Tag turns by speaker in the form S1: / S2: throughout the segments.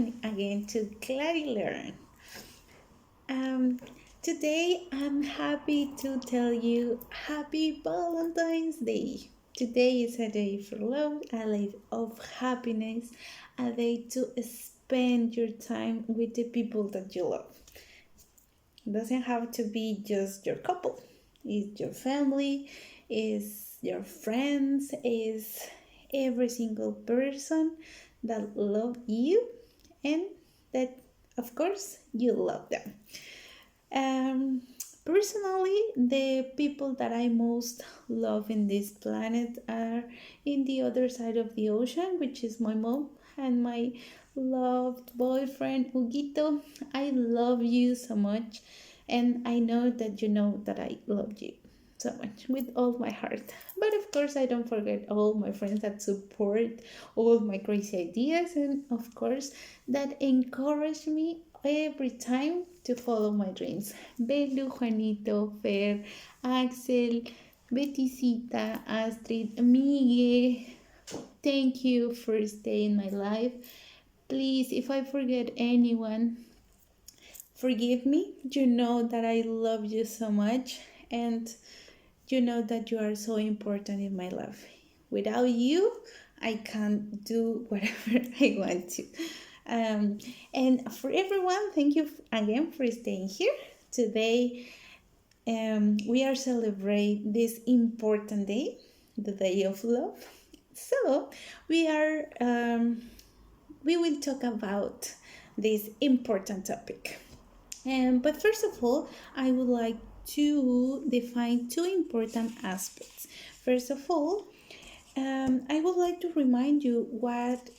S1: Valentine again to Clary Learn. Um, Today I'm happy to tell you Happy Valentine's Day. Today is a day for love, a day of happiness, a day to spend your time with the people that you love. It doesn't have to be just your couple. It's your family, it's your friends, it's every single person that love you and that of course you love them. Um, Personally, the people that I most love in this planet are in the other side of the ocean, which is my mom and my loved boyfriend Huguito. I love you so much, and I know that you know that I love you so much with all my heart. But of course, I don't forget all my friends that support all my crazy ideas, and of course, that encourage me every time to follow my dreams. Belu, Juanito, Fer, Axel, Betisita, Astrid, Miguel, thank you for staying in my life. Please, if I forget anyone, forgive me. You know that I love you so much, and you know that you are so important in my life. Without you, I can't do whatever I want to. Um, and for everyone, thank you again for staying here. Today, we are celebrating this important day, the Day of Love. So, we are we will talk about this important topic. But first of all, I would like to define two important aspects. First of all, I would like to remind you what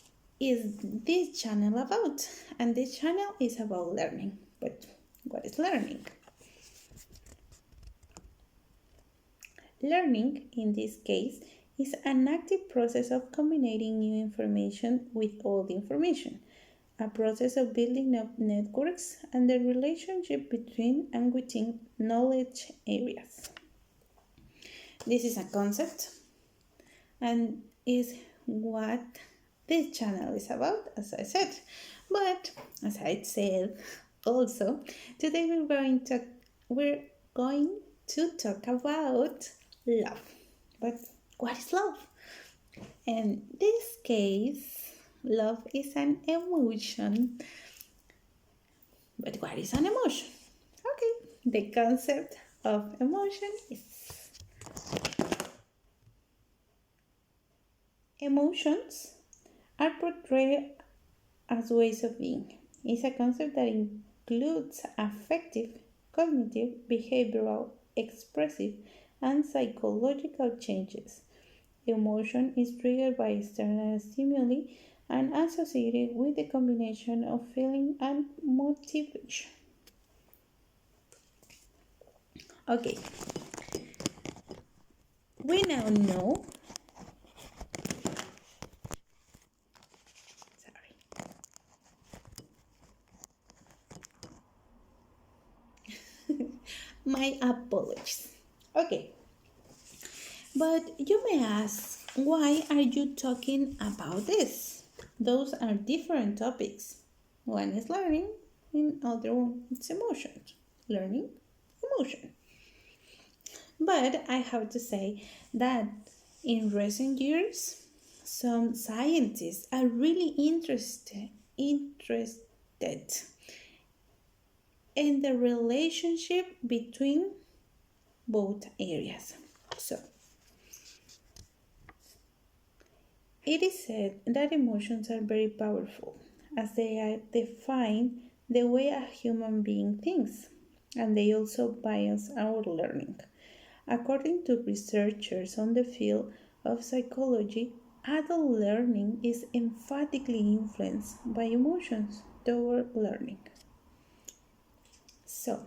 S1: is this channel about. And this channel is about learning. But what is learning? Learning, in this case, is an active process of combining new information with old information, a process of building up networks and the relationship between and within knowledge areas. This is a concept and is what this channel is about, as I said. But as I said also, today we're going to talk about love. But what is love? In this case, love is an emotion. But what is an emotion? Okay, the concept of emotion is emotions are portrayed as ways of being. It's a concept that includes affective, cognitive, behavioral, expressive, and psychological changes. Emotion is triggered by external stimuli and associated with the combination of feeling and motivation. Okay, we now know. Sorry. My apologies. Okay, but you may ask, why are you talking about this? Those are different topics. One is learning, and other one is emotions. Learning, emotion. But I have to say that in recent years, some scientists are really interested in the relationship between both areas. So, it is said that emotions are very powerful as they define the way a human being thinks, and they also bias our learning. According to researchers on the field of psychology, adult learning is emphatically influenced by emotions toward learning. So,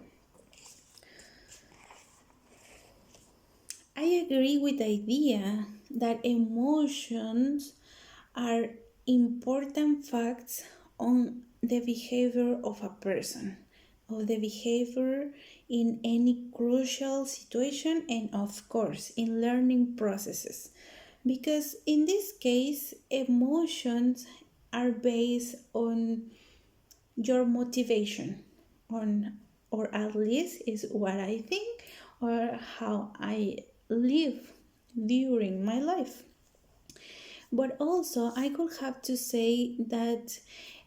S1: I agree with the idea that emotions are important facts on the behavior of a person, of the behavior in any crucial situation, and of course in learning processes. Because in this case, emotions are based on your motivation on, or at least is what I think, or how I live during my life. But also, I could have to say that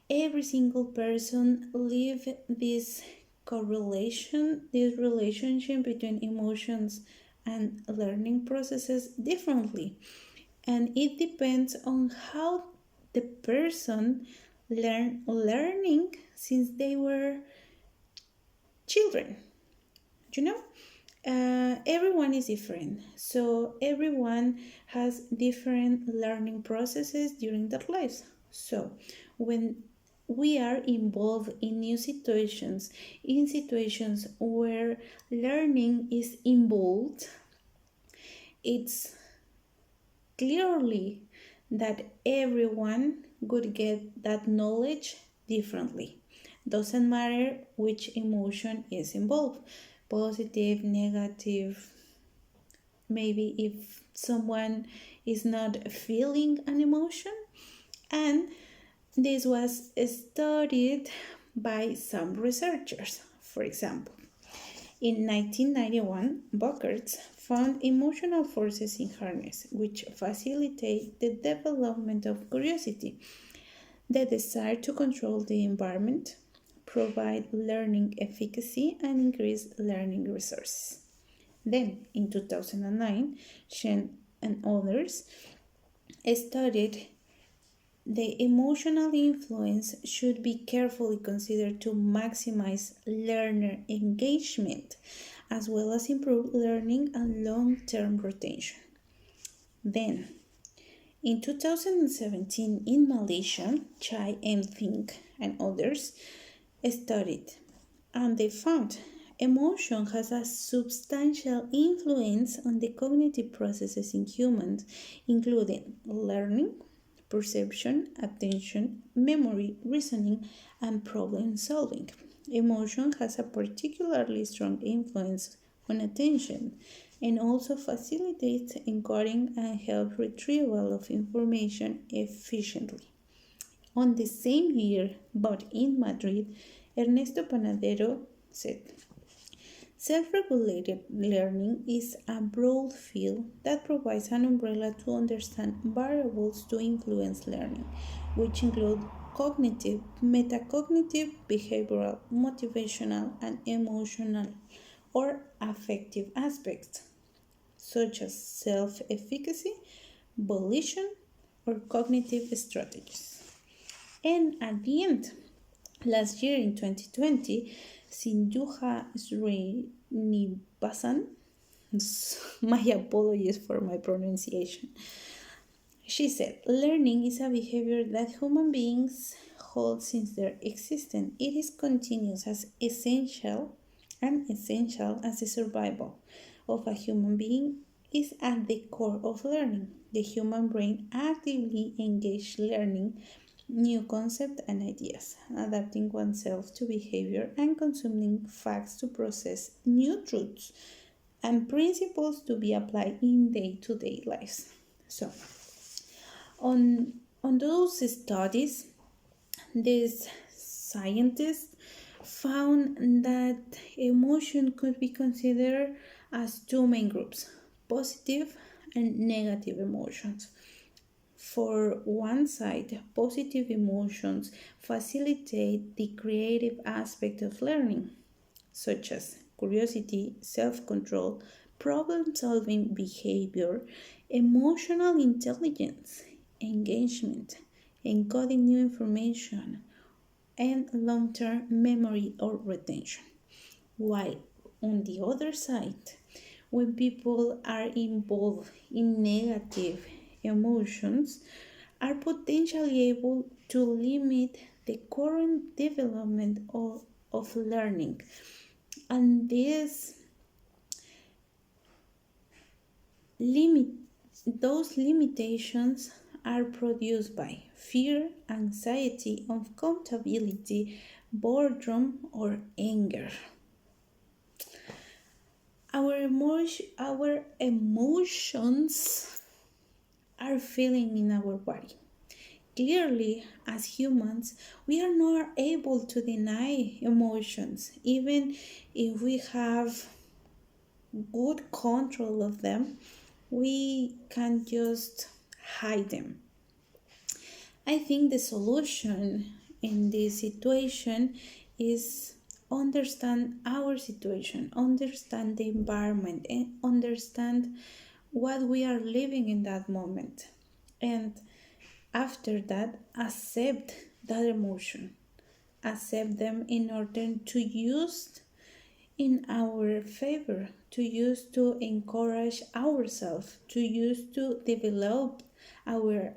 S1: every single person live this correlation, this relationship between emotions and learning processes differently. And it depends on how the person learning since they were children, you know. Everyone is different, so everyone has different learning processes during their lives. So when we are involved in new situations, in situations where learning is involved, it's clearly that everyone would get that knowledge differently. Doesn't matter which emotion is involved, positive, negative. Maybe if someone is not feeling an emotion, and this was studied by some researchers. For example, in 1991, Buckers found emotional forces in harness which facilitate the development of curiosity, the desire to control the environment, provide learning efficacy, and increase learning resources. Then, in 2009, Shen and others studied the emotional influence should be carefully considered to maximize learner engagement as well as improve learning and long-term retention. Then, in 2017 in Malaysia, Chai M. Think and others studied and they found emotion has a substantial influence on the cognitive processes in humans, including learning, perception, attention, memory, reasoning, and problem solving. Emotion has a particularly strong influence on attention and also facilitates encoding and help retrieval of information efficiently. On the same year, but in Madrid, Ernesto Panadero said, self-regulated learning is a broad field that provides an umbrella to understand variables to influence learning, which include cognitive, metacognitive, behavioral, motivational, and emotional or affective aspects, such as self-efficacy, volition, or cognitive strategies. And at the end, last year in 2020, Sindhuja Srinivasan, my apologies for my pronunciation, she said, learning is a behavior that human beings hold since their existence. It is continuous as essential and essential as the survival of a human being is at the core of learning. The human brain actively engages learning new concepts and ideas, adapting oneself to behavior and consuming facts to process new truths and principles to be applied in day-to-day lives. So, on, on those studies, these scientists found that emotion could be considered as two main groups, positive and negative emotions. For one side, positive emotions facilitate the creative aspect of learning, such as curiosity, self control, problem solving behavior, emotional intelligence, engagement, encoding new information, and long term memory or retention. While on the other side, when people are involved in negative emotions, are potentially able to limit the current development of learning. And limit those limitations are produced by fear, anxiety, uncomfortability, boredom, or anger. Our emotions are feeling in our body. clearly, as humans, we are not able to deny emotions, even if we have good control of them, we can just hide them. I think the solution in this situation is understand our situation, understand the environment, and understand what we are living in that moment. And after that, accept that emotion. Accept them in order to use in our favor, to use to encourage ourselves, to use to develop our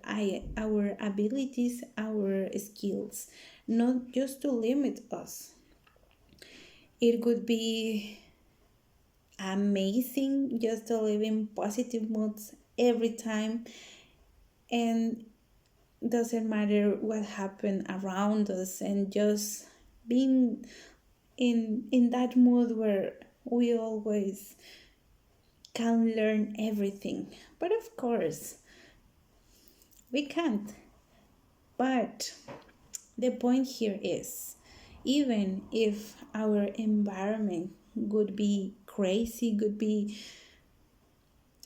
S1: abilities, our skills, not just to limit us. It could be amazing just to live in positive moods every time, and doesn't matter what happened around us, and just being in that mood where we always can learn everything. But of course, we can't. But the point here is, even if our environment would be crazy, could be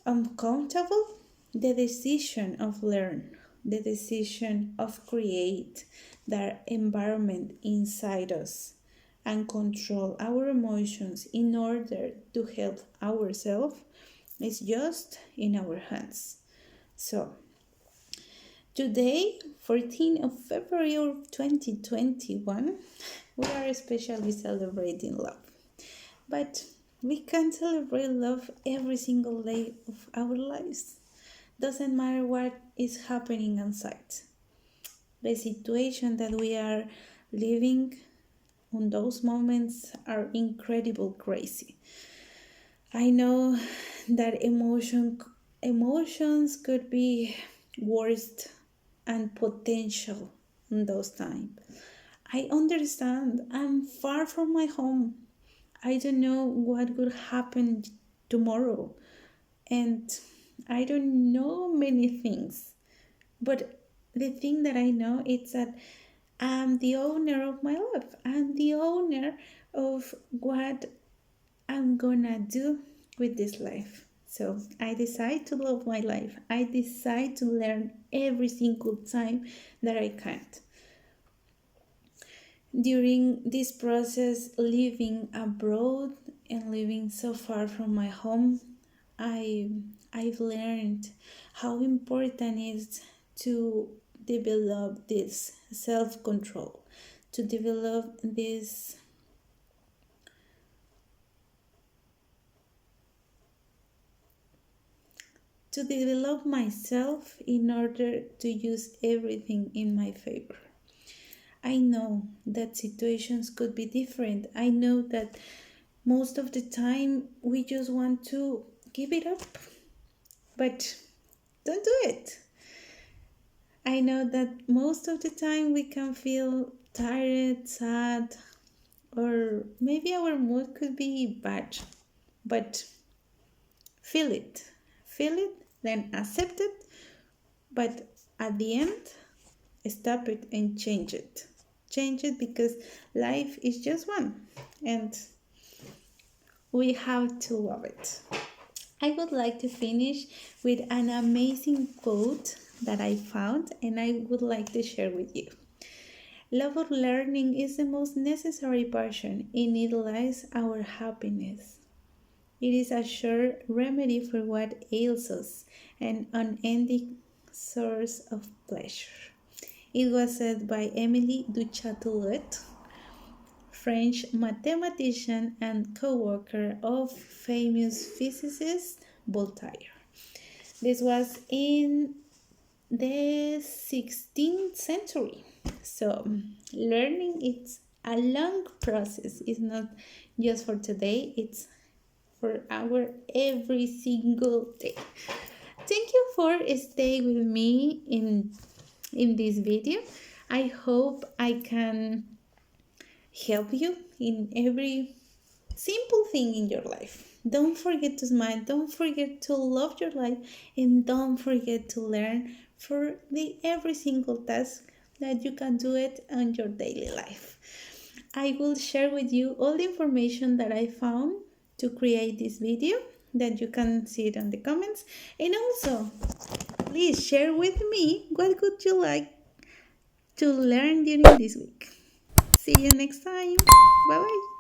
S1: uncomfortable, the decision of learn, the decision of create that environment inside us and control our emotions in order to help ourselves is just in our hands. So today, 14th of February of 2021, we are especially celebrating love. But we can celebrate love every single day of our lives. Doesn't matter what is happening inside. The situation that we are living on those moments are incredible crazy. I know that emotions could be worst and potential in those times. I understand. I'm far from my home. I don't know what could happen tomorrow, and I don't know many things. But the thing that I know is that I'm the owner of my life. I'm the owner of what I'm gonna do with this life. So I decide to love my life. I decide to learn every single time that I can. During this process, living abroad and living so far from my home, I've learned how important it is to develop this self-control, to develop this to develop myself in order to use everything in my favor. I know that situations could be different. I know that most of the time we just want to give it up, but don't do it. I know that most of the time we can feel tired, sad, or maybe our mood could be bad, but feel it. Feel it, then accept it, but at the end, stop it and change it. Change it because life is just one and we have to love it. I would like to finish with an amazing quote that I found and I would like to share with you. Love of learning is the most necessary passion. In it lies our happiness. It is a sure remedy for what ails us, an unending source of pleasure. It was said by Émilie du Châtelet, French mathematician and co-worker of famous physicist Voltaire. This was in the 16th century. So learning is a long process. It's not just for today, it's for our every single day. Thank you for staying with me in this video. I hope I can help you in every simple thing in your life. Don't forget to smile, don't forget to love your life, and don't forget to learn for the every single task that you can do it on your daily life. I will share with you all the information that I found to create this video, that you can see it on the comments. And also, please share with me what would you like to learn during this week. See you next time. Bye bye.